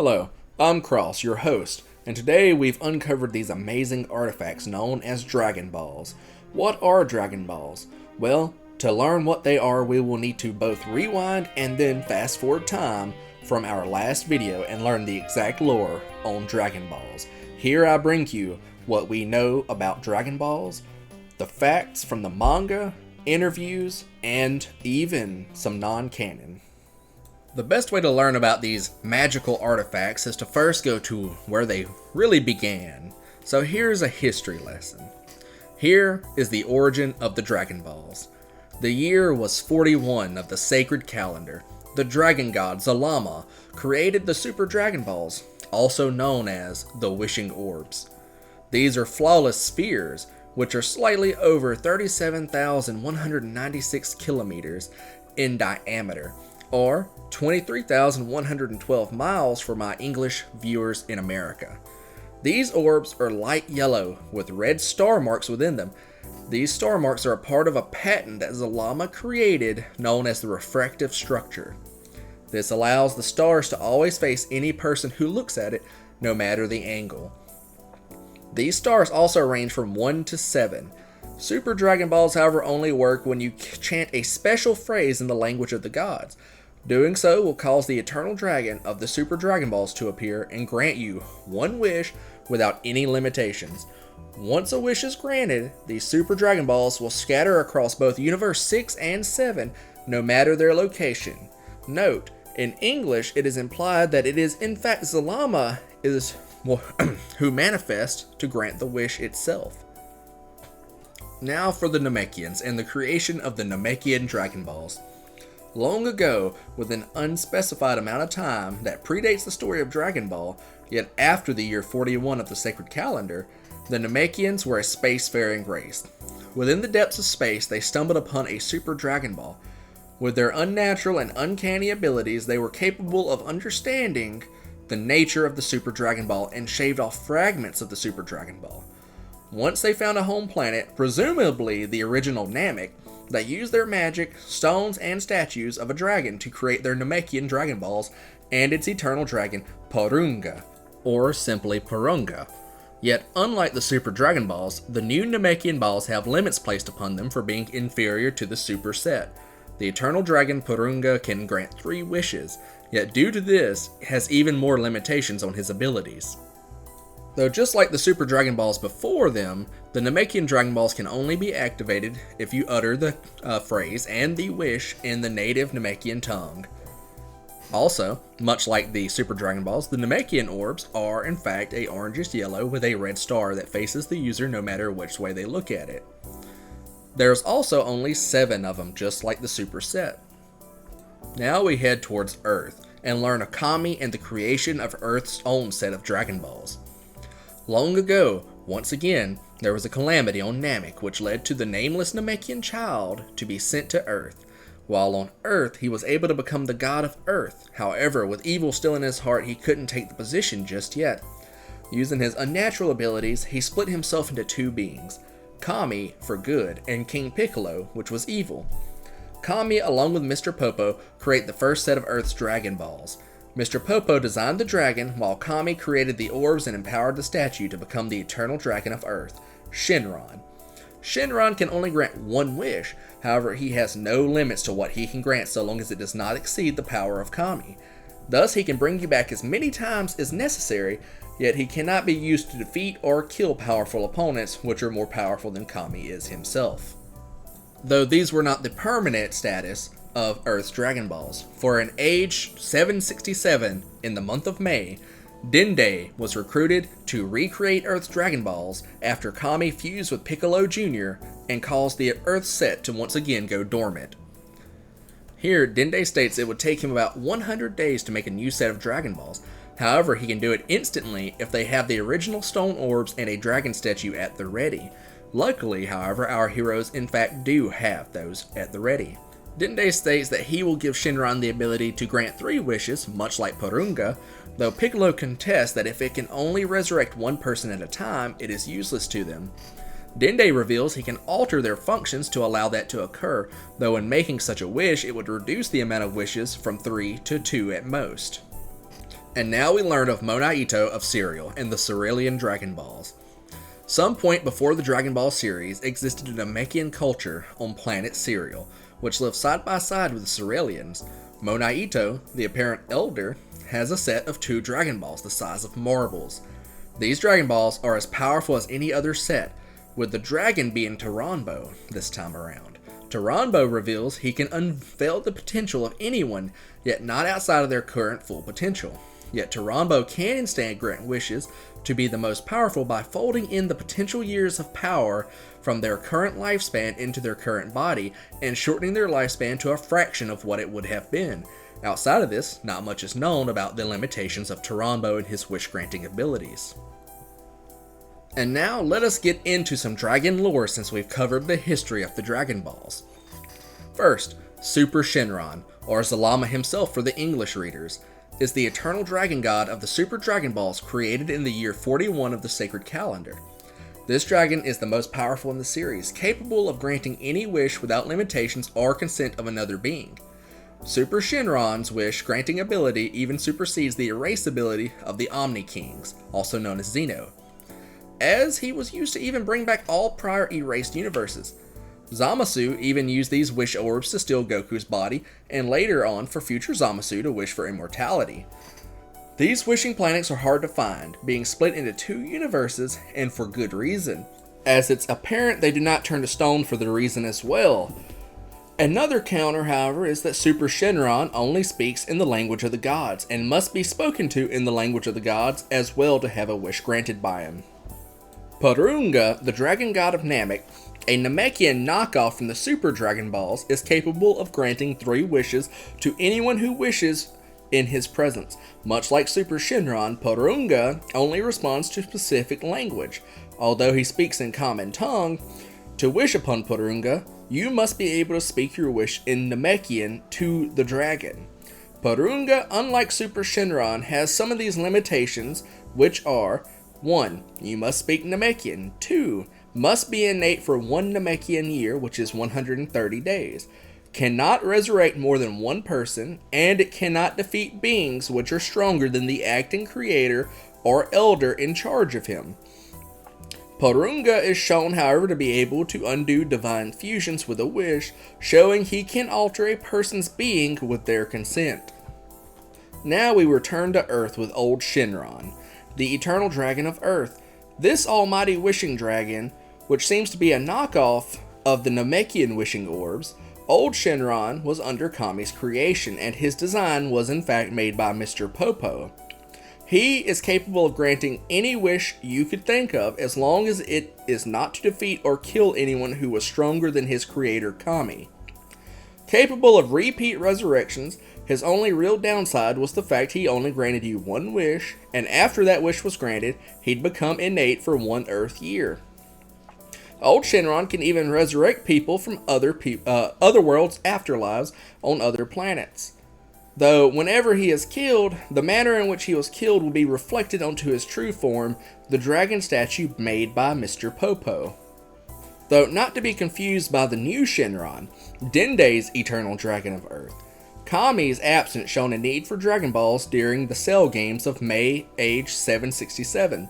Hello, I'm Cross, your host, and today we've uncovered these amazing artifacts known as Dragon Balls. What are Dragon Balls? Well, to learn what they are, we will need to both rewind and then fast forward time from our last video and learn the exact lore on Dragon Balls. Here I bring you what we know about Dragon Balls, the facts from the manga, interviews, and even some non-canon. The best way to learn about these magical artifacts is to first go to where they really began. So here's a history lesson. Here is the origin of the Dragon Balls. The year was 41 of the sacred calendar. The dragon god Zalama created the Super Dragon Balls, also known as the Wishing Orbs. These are flawless spheres, which are slightly over 37,196 kilometers in diameter, or 23,112 miles for my English viewers in America. These orbs are light yellow with red star marks within them. These star marks are a part of a pattern that Zalama created known as the refractive structure. This allows the stars to always face any person who looks at it, no matter the angle. These stars also range from 1 to 7. Super Dragon Balls, however, only work when you chant a special phrase in the language of the gods. Doing so will cause the eternal dragon of the Super Dragon Balls to appear and grant you one wish without any limitations. Once a wish is granted, these Super Dragon Balls will scatter across both Universe 6 and 7, no matter their location. Note, in English it is implied that it is in fact Zalama who manifests to grant the wish itself. Now for the Namekians and the creation of the Namekian Dragon Balls. Long ago, with an unspecified amount of time that predates the story of Dragon Ball, yet after the year 41 of the sacred calendar, the Namekians were a spacefaring race. Within the depths of space, they stumbled upon a Super Dragon Ball. With their unnatural and uncanny abilities, they were capable of understanding the nature of the Super Dragon Ball and shaved off fragments of the Super Dragon Ball. Once they found a home planet, presumably the original Namek, they used their magic, stones, and statues of a dragon to create their Namekian Dragon Balls and its eternal dragon, Porunga, or simply Porunga. Yet, unlike the Super Dragon Balls, the new Namekian Balls have limits placed upon them for being inferior to the Super set. The eternal dragon Porunga can grant 3 wishes, yet due to this, has even more limitations on his abilities. Though just like the Super Dragon Balls before them, the Namekian Dragon Balls can only be activated if you utter the phrase and the wish in the native Namekian tongue. Also, much like the Super Dragon Balls, the Namekian orbs are in fact a orangish yellow with a red star that faces the user no matter which way they look at it. There's also only 7 of them, just like the Super set. Now we head towards Earth and learn of Kami and the creation of Earth's own set of Dragon Balls. Long ago, once again, there was a calamity on Namek which led to the nameless Namekian child to be sent to Earth. While on Earth, he was able to become the god of Earth. However, with evil still in his heart, he couldn't take the position just yet. Using his unnatural abilities, he split himself into 2 beings, Kami for good and King Piccolo, which was evil. Kami, along with Mr. Popo, create the first set of Earth's Dragon Balls. Mr. Popo designed the dragon, while Kami created the orbs and empowered the statue to become the eternal dragon of Earth, Shenron. Shenron can only grant 1 wish, however he has no limits to what he can grant so long as it does not exceed the power of Kami. Thus he can bring you back as many times as necessary, yet he cannot be used to defeat or kill powerful opponents which are more powerful than Kami is himself. Though these were not the permanent status of Earth's Dragon Balls. For in age 767, in the month of May, Dende was recruited to recreate Earth's Dragon Balls after Kami fused with Piccolo Jr. and caused the Earth set to once again go dormant. Here, Dende states it would take him about 100 days to make a new set of Dragon Balls. However, he can do it instantly if they have the original stone orbs and a dragon statue at the ready. Luckily, however, our heroes in fact do have those at the ready. Dende states that he will give Shenron the ability to grant 3 wishes, much like Porunga, though Piccolo contests that if it can only resurrect 1 person at a time, it is useless to them. Dende reveals he can alter their functions to allow that to occur, though in making such a wish, it would reduce the amount of wishes from 3 to 2 at most. And now we learn of Monaito of Cereal and the Cerealian Dragon Balls. Some point before the Dragon Ball series existed a Namekian culture on planet Cereal, which lived side by side with the Cerealians. Monaito, the apparent elder, has a set of 2 Dragon Balls the size of marbles. These Dragon Balls are as powerful as any other set, with the dragon being Taranbo this time around. Taranbo reveals he can unveil the potential of anyone, yet not outside of their current full potential. Yet Taranbo can instead grant wishes to be the most powerful by folding in the potential years of power from their current lifespan into their current body and shortening their lifespan to a fraction of what it would have been. Outside of this, not much is known about the limitations of Taranbo and his wish-granting abilities. And now let us get into some dragon lore since we've covered the history of the Dragon Balls. First, Super Shenron, or Zalama himself for the English readers, is the eternal dragon god of the Super Dragon Balls created in the year 41 of the sacred calendar. This dragon is the most powerful in the series, capable of granting any wish without limitations or consent of another being. Super Shenron's wish-granting ability even supersedes the erase ability of the Omni Kings, also known as Xeno, as he was used to even bring back all prior erased universes. Zamasu even used these wish orbs to steal Goku's body, and later on for future Zamasu to wish for immortality. These wishing planets are hard to find, being split into 2 universes, and for good reason, as it's apparent they do not turn to stone for the reason as well. Another counter, however, is that Super Shenron only speaks in the language of the gods, and must be spoken to in the language of the gods as well to have a wish granted by him. Porunga, the dragon god of Namek, a Namekian knockoff from the Super Dragon Balls, is capable of granting 3 wishes to anyone who wishes in his presence. Much like Super Shenron, Porunga only responds to specific language. Although he speaks in common tongue, to wish upon Porunga, you must be able to speak your wish in Namekian to the dragon. Porunga, unlike Super Shenron, has some of these limitations, which are 1. You must speak Namekian. 2. Must be innate for 1 Namekian year, which is 130 days. Cannot resurrect more than 1 person, and it cannot defeat beings which are stronger than the acting creator or elder in charge of him. Porunga is shown, however, to be able to undo divine fusions with a wish, showing he can alter a person's being with their consent. Now we return to Earth with Old Shenron, the eternal dragon of Earth. This almighty wishing dragon, which seems to be a knockoff of the Namekian wishing orbs, Old Shenron was under Kami's creation, and his design was in fact made by Mr. Popo. He is capable of granting any wish you could think of as long as it is not to defeat or kill anyone who was stronger than his creator Kami. Capable of repeat resurrections, his only real downside was the fact he only granted you 1 wish, and after that wish was granted, he'd become innate for 1 Earth year. Old Shenron can even resurrect people from other worlds' afterlives on other planets. Though whenever he is killed, the manner in which he was killed will be reflected onto his true form, the dragon statue made by Mr. Popo. Though not to be confused by the new Shenron, Dende's eternal dragon of Earth. Kami's absence shown a need for Dragon Balls during the Cell Games of May, age 767.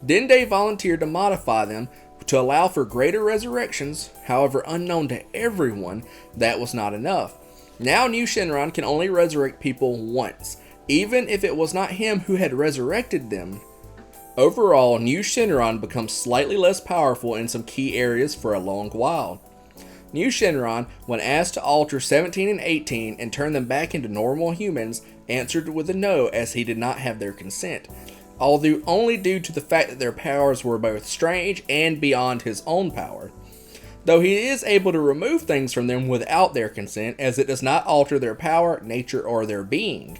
Dende volunteered to modify them to allow for greater resurrections, however unknown to everyone, that was not enough. Now New Shenron can only resurrect people once, even if it was not him who had resurrected them. Overall, New Shenron becomes slightly less powerful in some key areas for a long while. New Shenron, when asked to alter 17 and 18 and turn them back into normal humans, answered with a no as he did not have their consent, although only due to the fact that their powers were both strange and beyond his own power. Though he is able to remove things from them without their consent, as it does not alter their power, nature, or their being.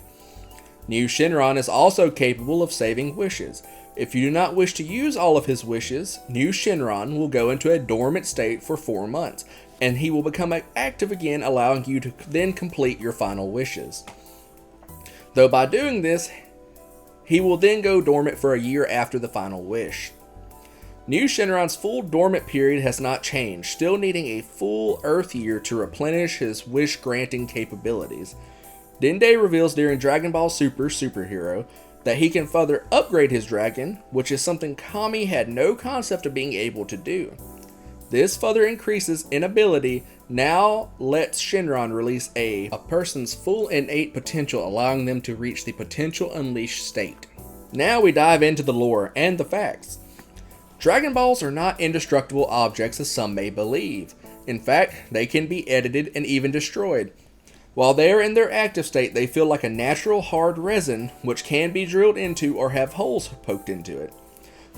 New Shenron is also capable of saving wishes. If you do not wish to use all of his wishes, New Shenron will go into a dormant state for 4 months, and he will become active again, allowing you to then complete your final wishes. Though by doing this, he will then go dormant for a year after the final wish. New Shenron's full dormant period has not changed, still needing a full Earth year to replenish his wish-granting capabilities. Dende reveals during Dragon Ball Super Superhero that he can further upgrade his dragon, which is something Kami had no concept of being able to do. This further increases in ability, now lets Shenron release a person's full innate potential, allowing them to reach the potential unleashed state. Now we dive into the lore and the facts. Dragon Balls are not indestructible objects as some may believe. In fact, they can be edited and even destroyed. While they are in their active state, they feel like a natural hard resin which can be drilled into or have holes poked into it.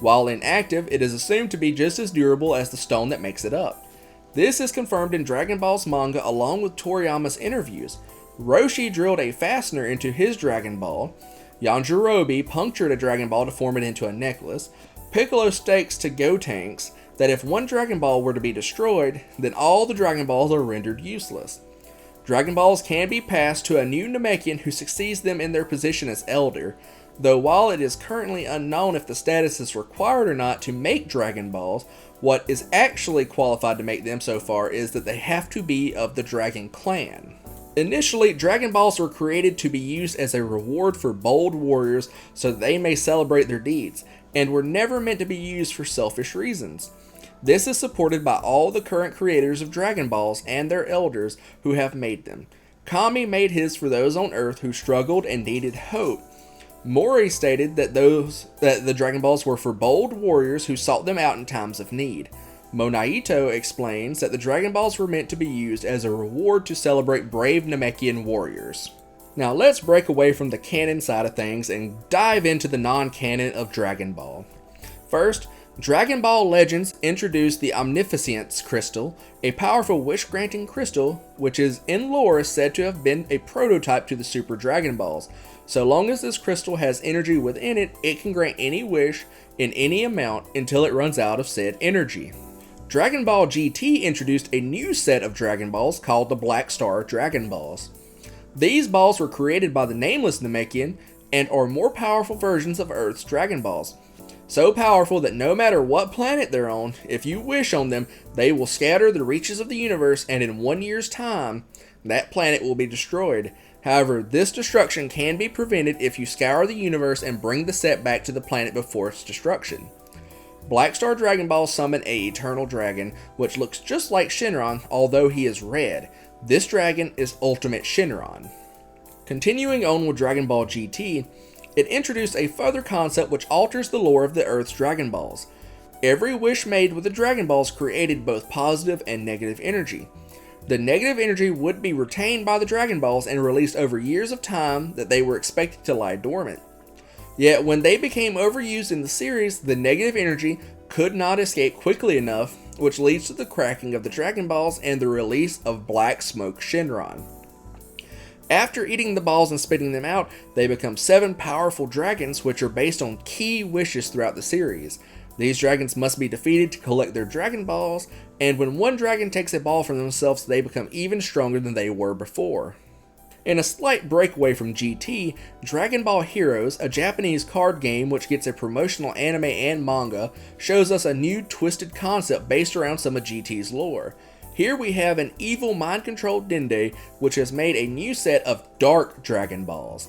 While inactive, it is assumed to be just as durable as the stone that makes it up. This is confirmed in Dragon Ball's manga along with Toriyama's interviews. Roshi drilled a fastener into his Dragon Ball. Yajirobe punctured a Dragon Ball to form it into a necklace. Piccolo stakes to Gotenks that if one Dragon Ball were to be destroyed, then all the Dragon Balls are rendered useless. Dragon Balls can be passed to a new Namekian who succeeds them in their position as Elder, though while it is currently unknown if the status is required or not to make Dragon Balls, what is actually qualified to make them so far is that they have to be of the Dragon Clan. Initially, Dragon Balls were created to be used as a reward for bold warriors so that they may celebrate their deeds, and were never meant to be used for selfish reasons. This is supported by all the current creators of Dragon Balls and their elders who have made them. Kami made his for those on Earth who struggled and needed hope. Mori stated that the Dragon Balls were for bold warriors who sought them out in times of need. Monaito explains that the Dragon Balls were meant to be used as a reward to celebrate brave Namekian warriors. Now let's break away from the canon side of things and dive into the non-canon of Dragon Ball. First, Dragon Ball Legends introduced the Omnificence Crystal, a powerful wish-granting crystal which is in lore said to have been a prototype to the Super Dragon Balls. So long as this crystal has energy within it, it can grant any wish in any amount until it runs out of said energy. Dragon Ball GT introduced a new set of Dragon Balls called the Black Star Dragon Balls. These balls were created by the nameless Namekian and are more powerful versions of Earth's Dragon Balls. So powerful that no matter what planet they're on, if you wish on them, they will scatter the reaches of the universe, and in 1 year's time, that planet will be destroyed. However, this destruction can be prevented if you scour the universe and bring the set back to the planet before its destruction. Black Star Dragon Balls summon a eternal dragon, which looks just like Shenron, although he is red. This dragon is Ultimate Shenron. Continuing on with Dragon Ball GT, it introduced a further concept which alters the lore of the Earth's Dragon Balls. Every wish made with the Dragon Balls created both positive and negative energy. The negative energy would be retained by the Dragon Balls and released over years of time that they were expected to lie dormant. Yet when they became overused in the series, the negative energy could not escape quickly enough, which leads to the cracking of the Dragon Balls and the release of Black Smoke Shenron. After eating the balls and spitting them out, they become 7 powerful dragons which are based on key wishes throughout the series. These dragons must be defeated to collect their Dragon Balls, and when one dragon takes a ball from themselves, they become even stronger than they were before. In a slight breakaway from GT, Dragon Ball Heroes, a Japanese card game which gets a promotional anime and manga, shows us a new twisted concept based around some of GT's lore. Here we have an evil mind-controlled Dende which has made a new set of Dark Dragon Balls.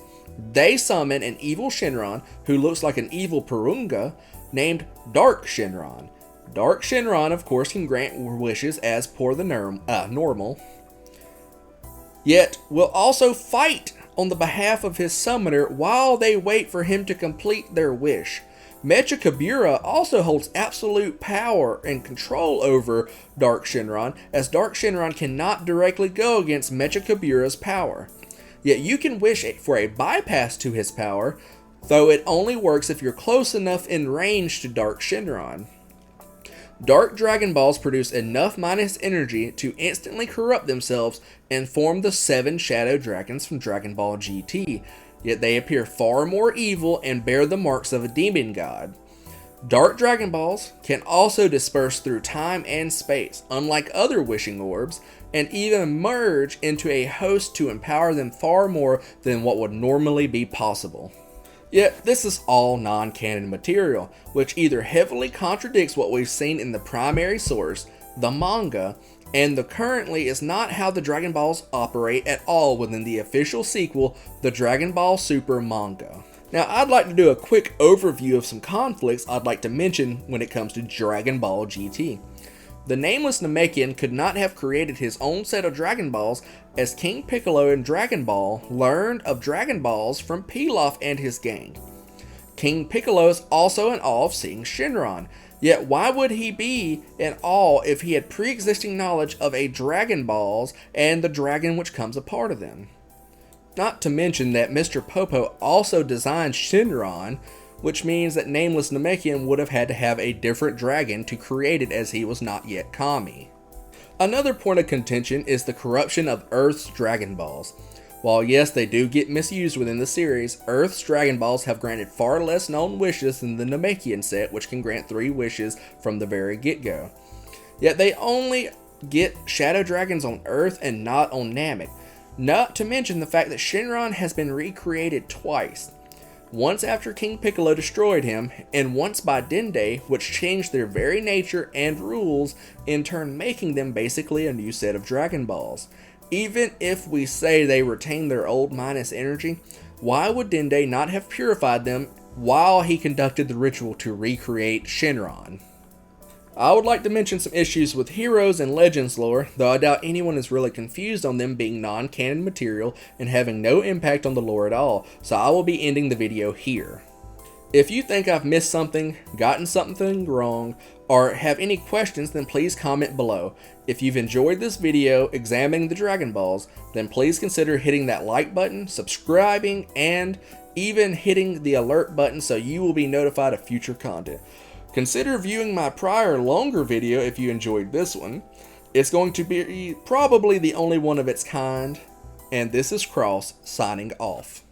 They summon an evil Shenron who looks like an evil Purunga named Dark Shenron. Dark Shenron of course can grant wishes as per the normal, yet will also fight on the behalf of his summoner while they wait for him to complete their wish. Mecha Kabura also holds absolute power and control over Dark Shenron, as Dark Shenron cannot directly go against Mecha Kabura's power. Yet you can wish for a bypass to his power, though it only works if you're close enough in range to Dark Shenron. Dark Dragon Balls produce enough minus energy to instantly corrupt themselves and form the 7 Shadow Dragons from Dragon Ball GT, yet they appear far more evil and bear the marks of a demon god. Dark Dragon Balls can also disperse through time and space, unlike other wishing orbs, and even merge into a host to empower them far more than what would normally be possible. Yet this is all non-canon material, which either heavily contradicts what we've seen in the primary source, the manga, and the currently is not how the Dragon Balls operate at all within the official sequel, the Dragon Ball Super Manga. Now, I'd like to do a quick overview of some conflicts I'd like to mention when it comes to Dragon Ball GT. The nameless Namekian could not have created his own set of Dragon Balls, as King Piccolo in Dragon Ball learned of Dragon Balls from Pilaf and his gang. King Piccolo is also in awe of seeing Shenron, yet why would he be in awe if he had pre-existing knowledge of a Dragon Balls and the dragon which comes a part of them? Not to mention that Mr. Popo also designed Shenron, which means that nameless Namekian would have had to have a different dragon to create it, as he was not yet Kami. Another point of contention is the corruption of Earth's Dragon Balls. While yes, they do get misused within the series, Earth's Dragon Balls have granted far less known wishes than the Namekian set, which can grant 3 wishes from the very get-go. Yet they only get Shadow Dragons on Earth and not on Namek. Not to mention the fact that Shenron has been recreated twice. Once after King Piccolo destroyed him, and once by Dende, which changed their very nature and rules, in turn making them basically a new set of Dragon Balls. Even if we say they retain their old minus energy, why would Dende not have purified them while he conducted the ritual to recreate Shenron? I would like to mention some issues with Heroes and Legends lore, though I doubt anyone is really confused on them being non-canon material and having no impact on the lore at all, so I will be ending the video here. If you think I've missed something, gotten something wrong, or have any questions, then please comment below. If you've enjoyed this video examining the Dragon Balls, then please consider hitting that like button, subscribing, and even hitting the alert button so you will be notified of future content. Consider viewing my prior longer video if you enjoyed this one. It's going to be probably the only one of its kind. And this is Cross signing off.